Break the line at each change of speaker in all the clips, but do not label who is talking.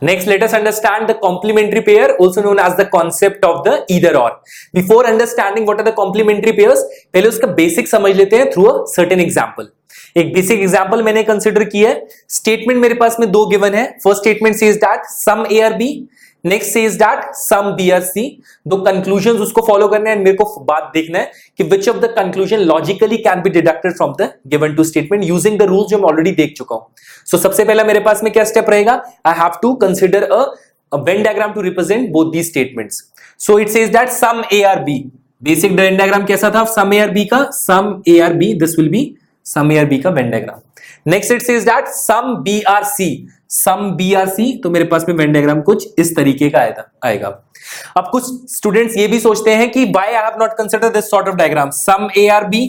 Next, let us understand the complementary pair, also known as the concept of the either or. Before understanding what are the complementary pairs, पहले उसका basic समझ लेते हैं through a certain example. एक basic example मैंने consider किया है. Statement मेरे पास में दो गिवन है. First statement says that some A are B, next says that some B are C. दो कंक्लूजन उसको फॉलो करना है. मेरे को बात देखना है कि which of the conclusion logically can be deducted from the given two statement using the rules जो मैं ऑलरेडी देख चुका हूं. सो सबसे पहला मेरे पास में क्या स्टेप रहेगा? I have to consider a Venn diagram to represent both the statements. So it says that some A are B. Basic Venn diagram कैसा था सम ए आर बी का? Some A are B, this will be some A are B का Venn diagram. Next it says that some B are C, some B are C. तो मेरे पास में Venn diagram कुछ इस तरीके का आएगा. अब कुछ स्टूडेंट्स ये भी सोचते हैं कि why I have not considered this sort of diagram, some A are B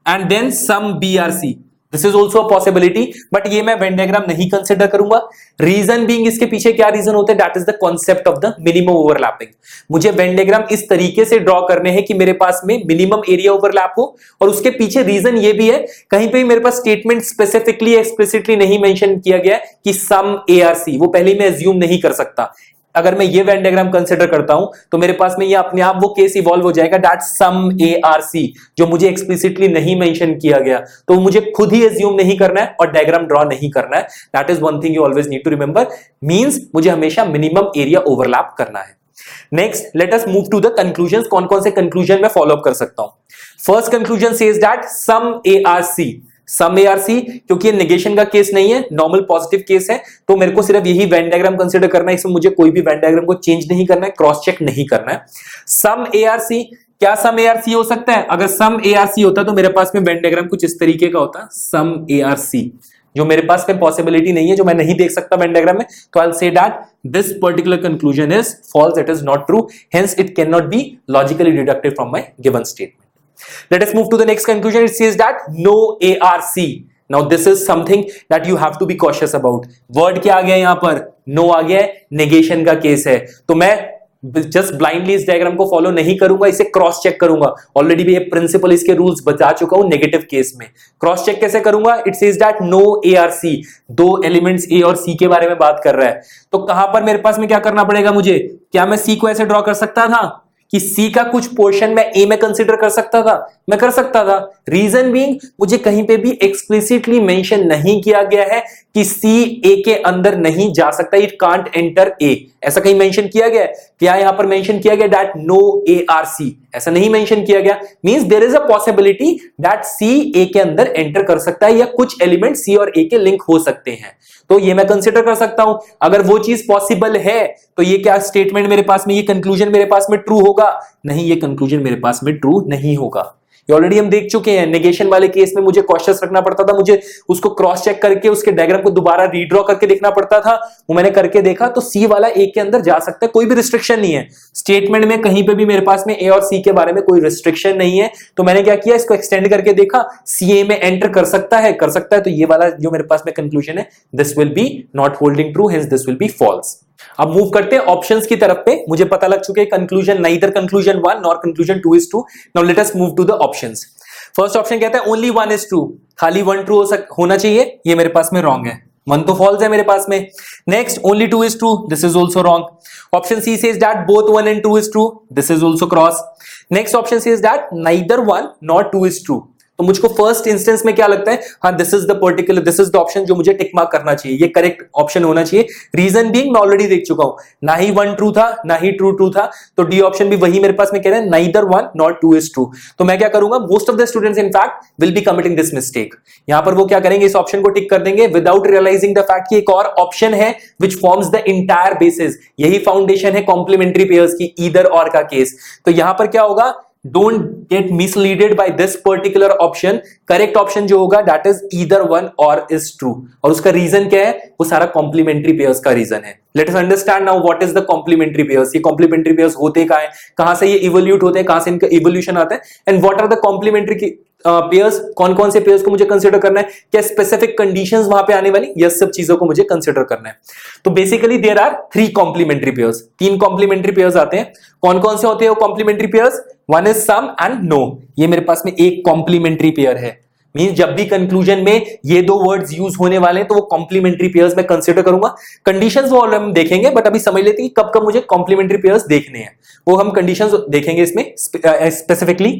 and then some B are C. This is also a possibility, but ये मैं वेन डायग्राम नहीं कंसिडर करूंगा. रीजन बीइंग, इसके पीछे क्या रीजन होता है? That is the concept of the minimum overlapping. मुझे वेन डायग्राम इस तरीके से ड्रॉ करने हैं कि मेरे पास में मिनिमम एरिया ओवरलैप हो. और उसके पीछे रीजन ये भी है, कहीं पे मेरे पास स्टेटमेंट स्पेसिफिकली एक्सप्लिसिटली नहीं मेंशन किया गया कि सम ए आर सी. वो पहले मैं एज्यूम नहीं कर सकता. अगर मैं ये वेन डायग्राम कंसिडर करता हूं तो मेरे पास में ये अपने आप वो केस इवॉल्व हो जाएगा दैट सम ए आर सी, जो मुझे एक्सप्लिसिटली नहीं मेंशन किया गया. तो मुझे खुद ही एज्यूम नहीं करना है और डायग्राम ड्रॉ नहीं करना है. That is one thing you always need to remember. Means मुझे हमेशा मिनिमम एरिया ओवरलैप करना है. Next let us move to the conclusions. कौन कौन से कंक्लूजन मैं फॉलो अप कर सकता हूं? First conclusion says that some A are C, some A are C. क्योंकि ये नेगेशन का केस नहीं है, नॉर्मल पॉजिटिव केस है, तो मेरे को सिर्फ यही वेन डायग्राम कंसीडर करना है. इसमें मुझे कोई भी वेन डायग्राम को चेंज नहीं करना है, क्रॉस चेक नहीं करना है. सम ए आर सी, क्या सम ए आर सी हो सकता है? अगर सम ए आर सी होता तो मेरे पास में वेन डायग्राम कुछ इस तरीके का होता, सम ए आर सी. जो मेरे पास में पॉसिबिलिटी नहीं है, जो मैं नहीं देख सकता वेन डायग्राम में, तो I will say that this particular conclusion is false, it is not true, hence it can not be logically deducted from my given statement. Let us move to the next conclusion. It says that no ARC. Now this is something that you have to be cautious about. Word क्या आ गया यहां पर? No आ गया है, negation का case है. तो मैं जस्ट ब्लाइंडली इस डायग्राम को फॉलो नहीं करूंगा, इसे क्रॉस चेक करूंगा. ऑलरेडी भी ये प्रिंसिपल, इसके रूल्स बता चुका हूं नेगेटिव केस में. क्रॉस चेक कैसे करूंगा? It says that no ARC. दो एलिमेंट्स ए और सी के बारे में बात कर रहा है. तो कहां पर मेरे पास में क्या करना पड़ेगा मुझे? क्या मैं सी को ऐसे ड्रॉ कर सकता था कि सी का कुछ पोर्शन मैं ए में कंसीडर कर सकता था? मैं कर सकता था. रीजन बीइंग, मुझे कहीं पे भी एक्सप्लिसिटली मेंशन नहीं किया गया है कि सी ए के अंदर नहीं जा सकता. It can't enter a. ऐसा कहीं मेंशन किया गया है? क्या यहां पर मेंशन किया गया दैट नो ARC? ऐसा नहीं मेंशन किया गया. Means there is a possibility that C A के अंदर एंटर कर सकता है, या कुछ एलिमेंट सी और ए के लिंक हो सकते हैं. तो ये मैं कंसीडर कर सकता हूं. अगर वो चीज पॉसिबल है तो ये क्या स्टेटमेंट मेरे पास में, ये कंक्लूजन मेरे पास में ट्रू होगा? नहीं, ये कंक्लूजन मेरे पास में ट्रू नहीं होगा. ये ऑलरेडी हम देख चुके हैं. नेगेशन वाले केस में मुझे कॉशियस रखना पड़ता था, मुझे उसको क्रॉस चेक करके उसके डायग्राम को दोबारा रीड्रॉ करके देखना पड़ता था. वो मैंने करके देखा तो सी वाला ए के अंदर जा सकता है, कोई भी रिस्ट्रिक्शन नहीं है. स्टेटमेंट में कहीं पे भी मेरे पास में ए और सी के बारे में कोई रिस्ट्रिक्शन नहीं है. तो मैंने क्या किया, इसको एक्सटेंड करके देखा, सी ए में एंटर कर सकता है, कर सकता है. तो ये वाला जो मेरे पास में कंक्लूजन है, this will be not holding true, hence this will be false. अब मूव करते हैं ऑप्शंस की तरफ पे. मुझे पता लग चुके conclusion neither conclusion 1 nor conclusion 2 is true. Now let us move to the options. First option कहता है ओनली 1 is true. खाली 1 ट्रू होना चाहिए. ये मेरे पास में रॉन्ग है. 1 तो फॉल्स है मेरे पास में. Next only 2 is true. This is also wrong. Option she says that both 1 and 2 is true. This is also cross. Next option says that neither 1 nor 2 is true. तो मुझको फर्स्ट इंस्टेंस में क्या लगता है, हाँ दिस इज द ऑप्शन जो मुझे tick mark करना चाहिए, ये करेक्ट ऑप्शन होना चाहिए. रीजन बीइंग, मैं ऑलरेडी देख चुका हूं, ना ही 1 ट्रू था ना ही 2 ट्रू था. तो डी ऑप्शन भी वही मेरे पास में कह रहे हैं, नाइदर 1 nor 2 is true. तो मैं क्या करूंगा, most of the students in fact will be committing this mistake. यहां पर वो क्या करेंगे, इस ऑप्शन को टिक कर देंगे विदाउट रियलाइजिंग द फैक्ट कि एक और ऑप्शन है which forms the entire basis. यही फाउंडेशन है कॉम्प्लीमेंट्री पेयर्स की, ईदर और का केस. तो यहां पर क्या होगा, Don't get misleaded by this particular option. Correct option जो होगा that is either 1 or is true. और उसका रीजन क्या है, वो सारा कॉम्प्लीमेंट्री पेयर्स का रीजन है. Let us understand now what is the complementary pairs. ये कॉम्प्लीमेंट्री पेयर्स होते कहां है, कहां से ये इवोल्यूट होते हैं, कहां से इनका इवोल्यूशन आता है, and what are the complementary pairs. कौन कौन से पेयर्स को मुझे कंसीडर करना है, क्या स्पेसिफिक कंडीशंस वहां पे आने वाली, यह सब चीजों को मुझे कंसीडर करना है. तो basically there are 3 complementary pairs. 3 complementary pairs आते हैं. कौन कौन से होते हैं वो complementary pairs? 1 is some and no. ये मेरे पास में एक कॉम्प्लीमेंट्री पेयर है. मींस जब भी कंक्लूजन में ये दो वर्ड्स यूज होने वाले हैं तो वो कॉम्प्लीमेंट्री पेयर्स में कंसीडर करूंगा। कंडीशंस वो हम देखेंगे, बट अभी समझ लेते हैं कि कब कब मुझे कॉम्प्लीमेंट्री पेयर्स देखने हैं, वो हम कंडीशंस देखेंगे इसमें स्पेसिफिकली।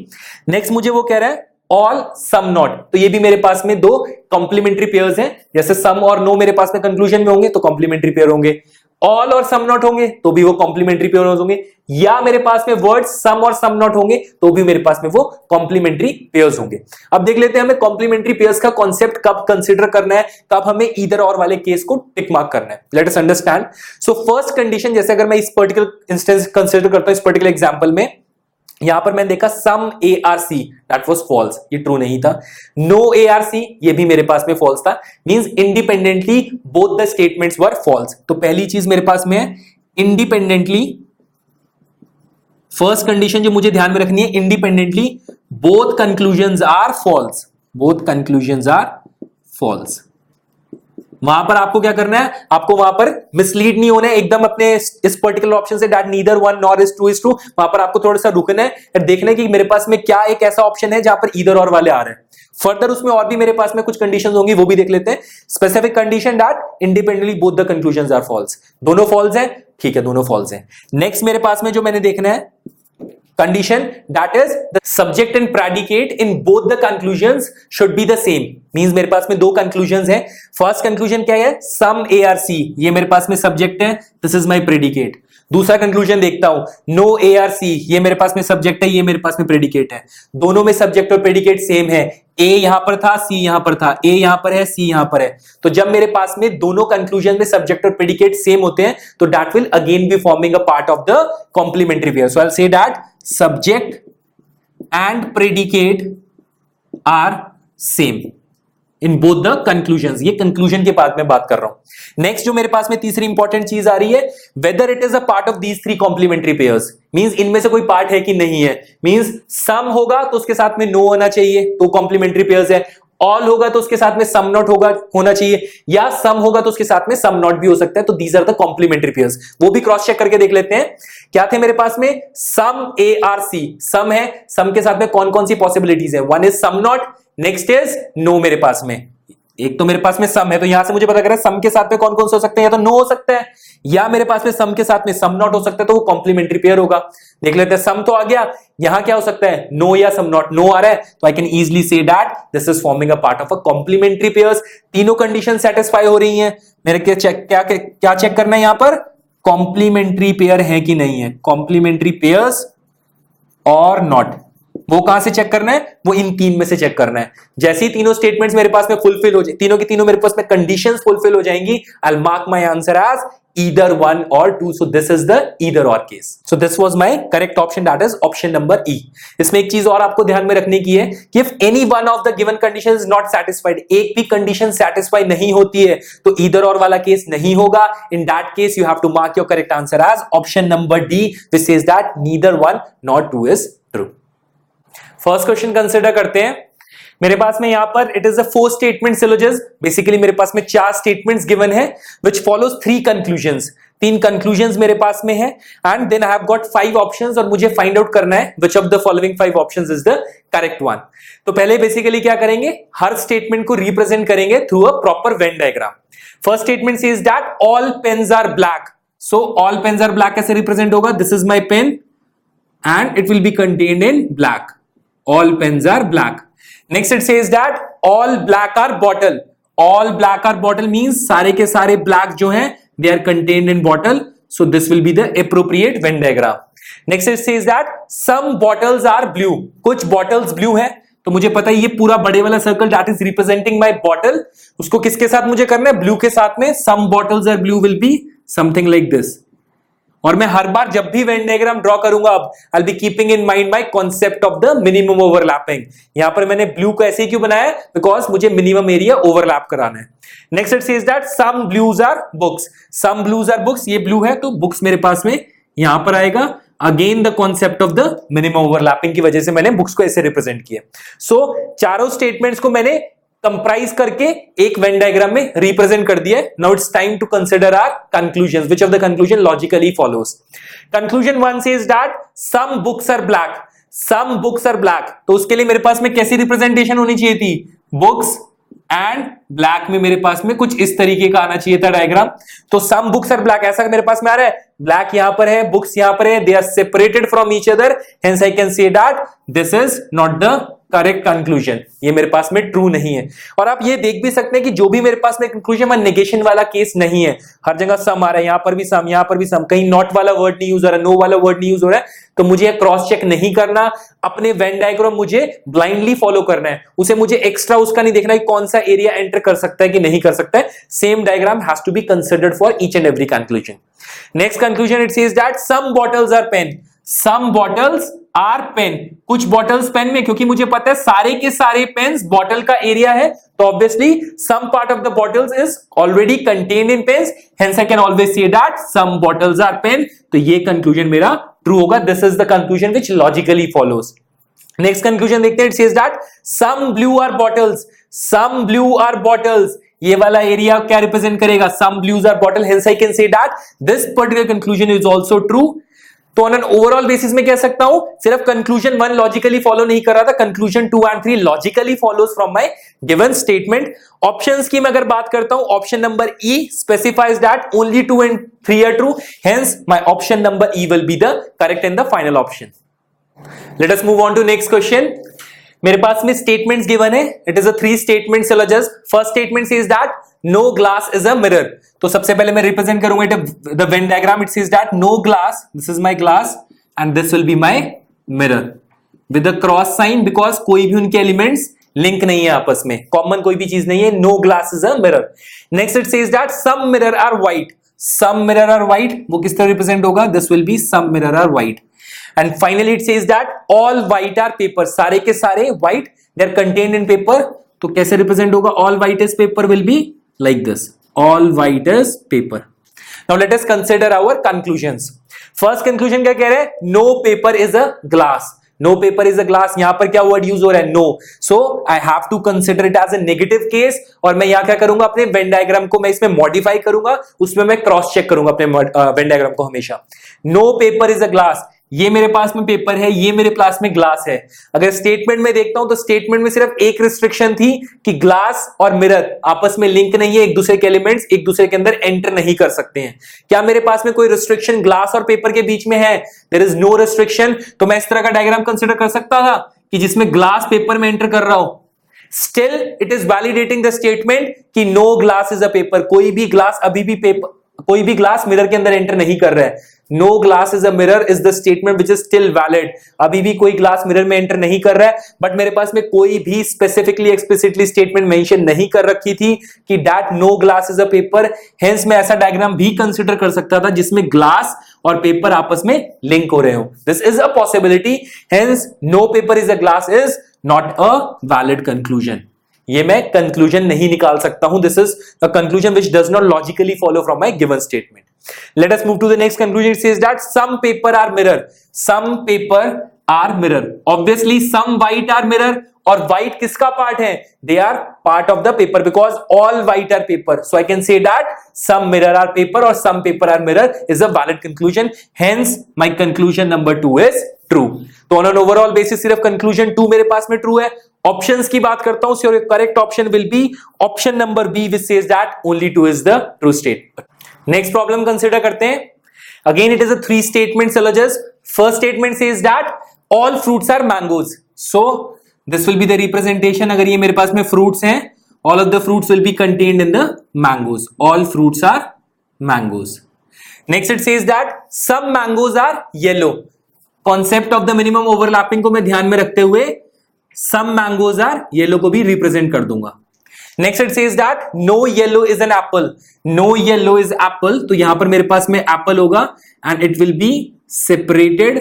नेक्स्ट मुझे वो कह रहा है ऑल सम नॉट, तो ये भी मेरे पास में दो कॉम्प्लीमेंट्री पेयर्स हैं, जैसे सम और नो मेरे पास में कंक्लूजन में होंगे तो कॉम्प्लीमेंट्री पेयर होंगे, ऑल और सम नॉट होंगे तो भी वो कॉम्प्लीमेंट्री पेयर होंगे, या मेरे पास में वर्ड्स सम और सम नॉट होंगे तो भी मेरे पास में वो कॉम्प्लीमेंट्री पेयर्स होंगे। अब देख लेते हैं हमें कॉम्प्लीमेंट्री पेयर्स का कॉन्सेप्ट कब कंसीडर करना है, कब हमें ईदर और वाले केस को टिक मार्क करना है। Let us understand. So first condition, जैसे अगर मैं इस पर्टिकुलर इंस्टेंस कंसीडर करता हूं, इस पर्टिकुलर एग्जांपल में यहां पर मैंने देखा सम ARC, दैट वाज फॉल्स, ये ट्रू नहीं था। नो ARC, ये भी मेरे पास में फॉल्स था, means independently both the statements were false. तो पहली चीज मेरे पास में है इंडिपेंडेंटली, फर्स्ट कंडीशन जो मुझे ध्यान में रखनी है, independently both conclusions are false, both conclusions are false. वहां पर आपको क्या करना है, आपको वहां पर मिसलीड नहीं होना है एकदम अपने इस पर्टिकुलर ऑप्शन से, that neither one nor is true. वहां पर आपको थोड़ा सा रुकना है और देखना है कि मेरे पास में क्या एक ऐसा ऑप्शन है जहां पर ईदर और वाले आ रहे हैं। फर्दर उसमें और भी मेरे पास में कुछ कंडीशंस होंगी, वो भी देख लेते हैं। Specific condition that independently both the conclusions are false, दोनों फॉल्स हैं, ठीक है, दोनों फॉल्स हैं। नेक्स्ट मेरे पास में जो मैंने देखना है condition, that is the subject and predicate in both the conclusions should be the same, means मेरे पास में दो conclusions हैं। फर्स्ट कंक्लूजन क्या है, सम ARC, ये मेरे पास में सब्जेक्ट है, दिस इज माय प्रेडिकेट। दूसरा कंक्लूजन देखता हूं, नो ARC, ये मेरे पास में सब्जेक्ट है, ये मेरे पास में प्रेडिकेट है। दोनों में सब्जेक्ट और प्रेडिकेट सेम है, A यहां पर था, C यहां पर था, A यहां पर है, C यहां पर है। तो जब मेरे पास में दोनों कंक्लूजन में सब्जेक्ट और प्रेडिकेट सेम होते हैं तो that will again be forming a part of the complementary pair. So I will say that subject and predicate are same in both the conclusions। ये conclusion के बाद में बात कर रहा हूं। नेक्स्ट जो मेरे पास में तीसरी इंपॉर्टेंट चीज आ रही है, whether it is a part of these three complementary pairs, means इनमें से कोई पार्ट है कि नहीं है। मींस सम होगा तो उसके साथ में नो होना चाहिए तो कॉम्प्लीमेंट्री पेयर्स है, ऑल होगा तो उसके साथ में सम नॉट होना चाहिए, या सम होगा तो उसके साथ में सम नॉट भी हो सकता है। तो these are the complementary pairs. वो भी क्रॉस चेक करके देख लेते हैं। क्या थे मेरे पास में, सम ARC, सम है, सम के साथ में कौन कौन सी पॉसिबिलिटीज है, one is some not, next is no. मेरे पास में एक तो मेरे पास में सम है, तो यहां से मुझे पता कर रहा है सम के साथ में कौन कौन से हो सकते हैं, या तो नो हो सकता है, या मेरे पास में सम के साथ में सम नॉट हो सकता है, तो वो कॉम्प्लीमेंट्री पेयर होगा। देख लेते हैं, सम तो आ गया, यहां क्या हो सकता है, नो या सम नॉट। नो आ रहा है तो I can easily say that this is forming a part of a complementary pairs. तीनों कंडीशन सेटिस्फाई हो रही हैं। मेरे क्या चेक करना है यहां पर, कॉम्प्लीमेंट्री पेयर है कि नहीं है, कॉम्प्लीमेंट्री पेयर्स और नॉट। वो कहां से चेक करना है, वो इन तीन में से चेक करना है। जैसे ही तीनों स्टेटमेंट्स मेरे पास में फुलफिल हो जाए, तीनों की तीनों मेरे पास में कंडीशंस फुलफिल हो जाएंगी, I will mark my answer as either one or two. So this is the either or case. So this was my correct option, that is option number E. इसमें एक चीज और आपको ध्यान में रखने की है कि if any one of the given condition is not satisfied, एक भी कंडीशन सेटिस्फाई नहीं होती है तो either or वाला केस नहीं होगा। In that case you have to mark your correct answer as option number D, which says that neither one nor two is true. First question consider करते हैं। मेरे पास में यहां पर it is a 4 statement syllogism. Basically मेरे पास में 4 स्टेटमेंट्स गिवन है व्हिच फॉलोज 3 कंक्लूजंस। 3 कंक्लूजंस मेरे पास में है and then I have got 5 options और मुझे फाइंड आउट करना है which of the following 5 options is the correct one. तो पहले बेसिकली क्या करेंगे, हर स्टेटमेंट को रिप्रेजेंट करेंगे through a proper Venn diagram. First statement says that all pens are black. So all pens are black कैसे रिप्रेजेंट होगा, this is my pen and it will be contained in black. All pens are black. Next it says that all black are bottle. All black are bottle means सारे के सारे black जो हैं they are contained in bottle. So this will be the appropriate Venn diagram. Next it says that some bottles are blue. कुछ bottles blue हैं, तो मुझे पता है ये पूरा बड़े वाला circle that is representing my bottle, उसको किसके साथ मुझे करना है, blue के साथ में। Some bottles are blue will be something like this. और मैं हर बार जब भी वेन डायग्राम ड्रॉ करूंगा अब I will be keeping in mind my concept of the minimum overlapping. यहां पर मैंने ब्लू को ऐसे क्यों बनाया, बिकॉज मुझे मिनिमम एरिया ओवरलैप कराना है। Next it says that some blues are books. Some blues are books, ये ब्लू है तो बुक्स मेरे पास में यहां पर आएगा। Again the concept of the minimum overlapping की वजह से मैंने बुक्स को ऐसे रिप्रेजेंट किया। सो चारों स्टेटमेंट्स को मैंने कंप्राइज करके एक वेन डायग्राम में रिप्रेजेंट कर दिया। Now it's time to consider our conclusions, which of the conclusion logically follows. Conclusion 1 says that some books are black. Some books are black, तो उसके लिए मेरे पास में कैसी रिप्रेजेंटेशन होनी चाहिए थी, बुक्स एंड ब्लैक में मेरे पास में कुछ इस तरीके का आना चाहिए था डायग्राम। तो सम बुक्स और ब्लैक ऐसा मेरे पास में आ रहा है, ब्लैक यहां पर है, बुक्स यहां पर है, they are separated from each other, hence I can say that this is not the correct conclusion, ये मेरे पास में ट्रू नहीं है। और आप ये देख भी सकते हैं कि जो भी मेरे पास में कंक्लूजन है नेगेशन वाला केस नहीं है, हर जगह सम आ रहा है, यहां पर भी सम, यहां पर भी सम, कहीं नॉट वाला वर्ड नहीं यूज हो रहा है, नो वाला वर्ड नहीं यूज हो रहा है। तो मुझे क्रॉस चेक नहीं करना, अपने वेन डायग्राम मुझे ब्लाइंडली फॉलो करना है, उसे मुझे एक्स्ट्रा उसका नहीं देखना कि कौन सा एरिया एंटर कर सकता है कि नहीं कर सकता है। Same diagram has to be considered for each and every conclusion. Next conclusion it says that some bottles are pen, some bottles are pen, कुछ बॉटल्स पेन में, क्योंकि मुझे पता है सारे के सारे पेन्स बॉटल का एरिया है, तो obviously some part of the bottles is already contained in pens, hence I can always say that some bottles are pen. तो ये कंक्लूजन मेरा ट्रू होगा, this is the conclusion which logically follows. Next conclusion देखते हैं, it says that some blue are bottles, some blue are bottles, ये वाला area क्या represent करेगा, some blues are bottle, hence I can say that this particular conclusion is also true. तो on an overall basis में कह सकता हूं सिर्फ कंक्लूजन 1 लॉजिकली फॉलो नहीं कर रहा था, conclusion 2 and 3 logically follows from my given statement. Options की मैं अगर बात करता हूं, option number E specifies that only 2 and 3 are true, hence my option number E will be the correct and the final option. Let us move on to next question. मेरे पास में statements given है, it is a 3 statement syllogism. First statement says that no glass is a mirror, तो सबसे पहले मैं represent करूंगा the Venn diagram, it says that no glass, this is my glass and this will be my mirror with a cross sign, because कोई भी उनके elements link नहीं है आपस में, कॉमन कोई भी चीज नहीं है, no glass is a mirror. Next it says that some mirror are white, some mirror are white, वो किस तरह रिप्रेजेंट होगा, this will be some mirror are white. And finally it says that all white are paper, सारे के सारे white they are contained in paper, तो कैसे represent होगा, all white is paper will be like this, all white is paper. Now let us consider our conclusions. First conclusion क्या कह रहे हैं, no paper is a glass, no paper is a glass, यहां पर क्या word use हो रहा है, no, so I have to consider it as a negative case, और मैं यहां क्या करूंगा, अपने वेन डायग्राम को मैं इसमें मॉडिफाई करूंगा, उसमें मैं क्रॉस चेक करूंगा अपने वेन डायग्राम को हमेशा। no paper is a glass, ये मेरे पास में पेपर है, ये मेरे पास में ग्लास है। अगर स्टेटमेंट में देखता हूं तो स्टेटमेंट में सिर्फ एक रिस्ट्रिक्शन थी कि ग्लास और मिरर आपस में लिंक नहीं है, एक दूसरे के एलिमेंट्स एक दूसरे के अंदर एंटर नहीं कर सकते हैं। क्या मेरे पास में कोई रिस्ट्रिक्शन ग्लास और पेपर के बीच में है, देयर इज नो रिस्ट्रिक्शन, तो मैं इस तरह का डायग्राम कंसिडर कर सकता था कि जिसमें ग्लास पेपर में एंटर कर रहा हूं, still it is validating the statement कि no glass is a paper, कोई भी ग्लास अभी भी पेपर, कोई भी ग्लास मिरर के अंदर एंटर नहीं कर रहा है। No glass is a mirror is the statement which is still valid, अभी भी कोई ग्लास मिरर में एंटर नहीं कर रहा है, बट मेरे पास में कोई भी स्पेसिफिकली एक्सप्लिसिटली स्टेटमेंट मेंशन नहीं कर रखी थी कि that no glass is a paper, hence मैं ऐसा डायग्राम भी कंसिडर कर सकता था जिसमें ग्लास और पेपर आपस में लिंक हो रहे हो, this is a possibility, hence no paper is a glass is not a valid conclusion, ये मैं कंक्लूजन नहीं निकाल सकता हूं, this is a conclusion which does not logically follow from my given statement. Let us move to the next conclusion. It says that some paper are mirror, some paper are mirror, obviously some white are mirror, और white किसका part है, they are part of the paper because all white are paper, so I can say that some mirror are paper or some paper are mirror is a valid conclusion, hence my conclusion number 2 is true। तो on an overall basis सिर्फ conclusion 2 मेरे पास में true है। Options की बात करता हूं, so your correct option will be option number B which says that only 2 is the true statement। Next problem consider करते हैं, again it is a 3 statement syllogism. First statement says that all fruits are mangoes, so this will be the representation, अगर ये मेरे पास में fruits हैं, all of the fruits will be contained in the mangoes, all fruits are mangoes. Next it says that some mangoes are yellow, concept of the minimum overlapping को मैं ध्यान में रखते हुए सम मैंगोज आर येलो को भी represent कर दूंगा। Next it says that no yellow is an apple, no yellow is apple, तो यहां पर मेरे पास में एप्पल होगा and it will be separated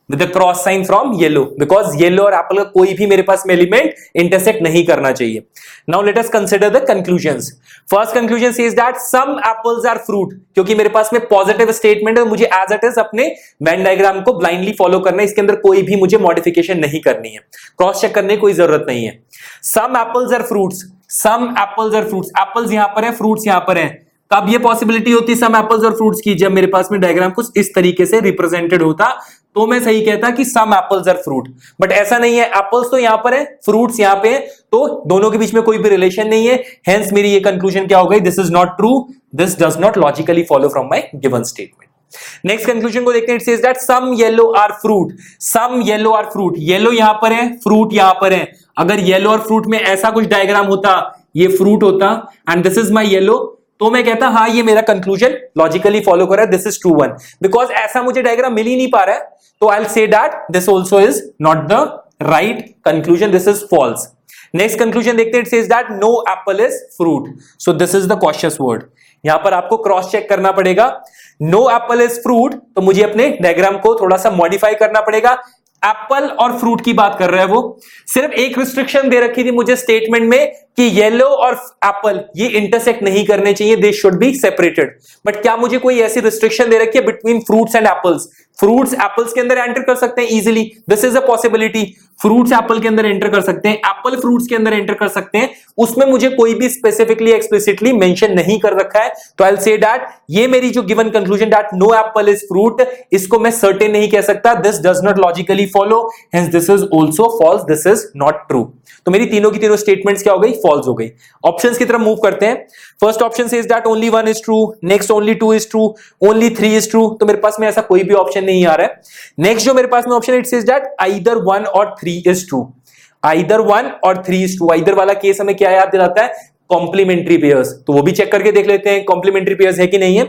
with the cross sign from yellow, because yellow और एप्पल का कोई भी मेरे पास में एलिमेंट इंटरसेक्ट नहीं करना चाहिए। Now let us consider the conclusions. First conclusion says that some apples are fruit, क्योंकि मेरे पास में पॉजिटिव स्टेटमेंट है, मुझे एज इट इज अपने वेन डायग्राम को ब्लाइंडली फॉलो करना है, इसके अंदर कोई भी मुझे मॉडिफिकेशन नहीं करनी है, क्रॉस चेक करने की कोई जरूरत नहीं है। Some apples are fruits, some apples are fruits, apples यहां पर है, फ्रूट्स यहां पर है, कब ये पॉसिबिलिटी होती है सम एप्पल्स और फ्रूट्स की, जब मेरे पास में डायग्राम कुछ इस तरीके से रिप्रेजेंटेड होता, तो मैं सही कहता कि सम एप्पल्स आर फ्रूट, बट ऐसा नहीं है, एप्पल्स तो यहां पर है, फ्रूट्स यहां पे है, तो दोनों के बीच में कोई भी रिलेशन नहीं है, हेंस मेरी ये कंक्लूजन क्या हो गई, this is not true, this does not logically follow from my given statement. Next conclusion को देखते हैं, it says that some yellow are fruit, some yellow are fruit, yellow यहां पर है, फ्रूट यहां पर है, अगर येलो और फ्रूट में ऐसा कुछ डायग्राम होता, ये फ्रूट होता and this is my yellow, तो मैं कहता हाँ ये मेरा कंक्लूजन लॉजिकली फॉलो कर रहा है, this is true one. Because ऐसा मुझे डायग्राम मिल ही नहीं पा रहा है, तो I will say that this also is not the right conclusion, this is false. Next conclusion देखते हैं, it says that no apple is fruit, so this is the cautious word, यहां पर आपको क्रॉस चेक करना पड़ेगा। No apple is fruit, तो मुझे अपने डायग्राम को थोड़ा सा मॉडिफाई करना पड़ेगा। एप्पल और फ्रूट की बात कर रहा है वो, सिर्फ एक रिस्ट्रिक्शन दे रखी थी मुझे स्टेटमेंट में कि येलो और एप्पल ये इंटरसेक्ट नहीं करने चाहिए, they should be separated. But क्या मुझे कोई ऐसी रिस्ट्रिक्शन दे रखी है between fruits and apples? Fruits apples के अंदर एंटर कर सकते हैं easily, this is a possibility, fruits Apple के अंदर एंटर कर सकते हैं, एप्पल फ्रूट्स के अंदर एंटर कर सकते हैं, उसमें मुझे कोई भी स्पेसिफिकली एक्सप्लिसिटली मेंशन नहीं कर रखा है। तो आई विल से दैट ये मेरी जो given conclusion that no apple is fruit, इसको मैं सर्टेन नहीं कह सकता, this does not logically follow, hence this is also false, this is not true. तो मेरी तीनों की तीनों स्टेटमेंट्स क्या हो गई, फॉल्स हो गई। ऑप्शंस की तरफ मूव करते हैं। First option says that only 1 is true, next only 2 is true, only 3 is true, तो मेरे पास में ऐसा कोई भी ऑप्शन नहीं आ रहा है। नेक्स्ट जो मेरे पास में option, it says that either 1 और 3 इज ट्रू, आइदर 1 और 3 इज ट्रू। आइदर वाला केस हमें क्या याद दिलाता है, कॉम्प्लीमेंट्री पेयर्स, तो वो भी चेक करके देख लेते हैं कॉम्प्लीमेंट्री पेयर्स है कि नहीं है।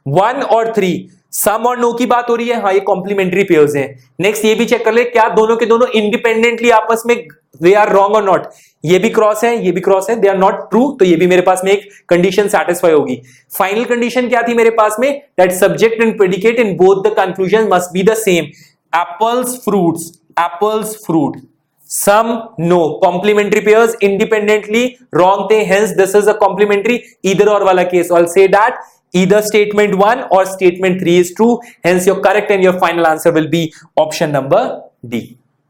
1 और 3, सम और नो की बात हो रही है, हाँ ये कॉम्प्लीमेंट्री पेयर्स हैं। नेक्स्ट ये भी चेक कर ले क्या दोनों के दोनों इंडिपेंडेंटली आपस में दे आर रॉन्ग और नॉट, ये भी क्रॉस है, ये भी क्रॉस है, दे आर नॉट ट्रू, तो ये भी मेरे पास में एक कंडीशन सेटिस्फाई होगी। फाइनल कंडीशन क्या थी मेरे पास में, that subject and predicate in both the conclusion must be the same, apples fruits, apples fruit, some no, complementary pairs independently wrong थे, hence this is a complementary either or वाला case. I will say that either statement 1 or statement 3 is true, hence your correct and your final answer will be option number D.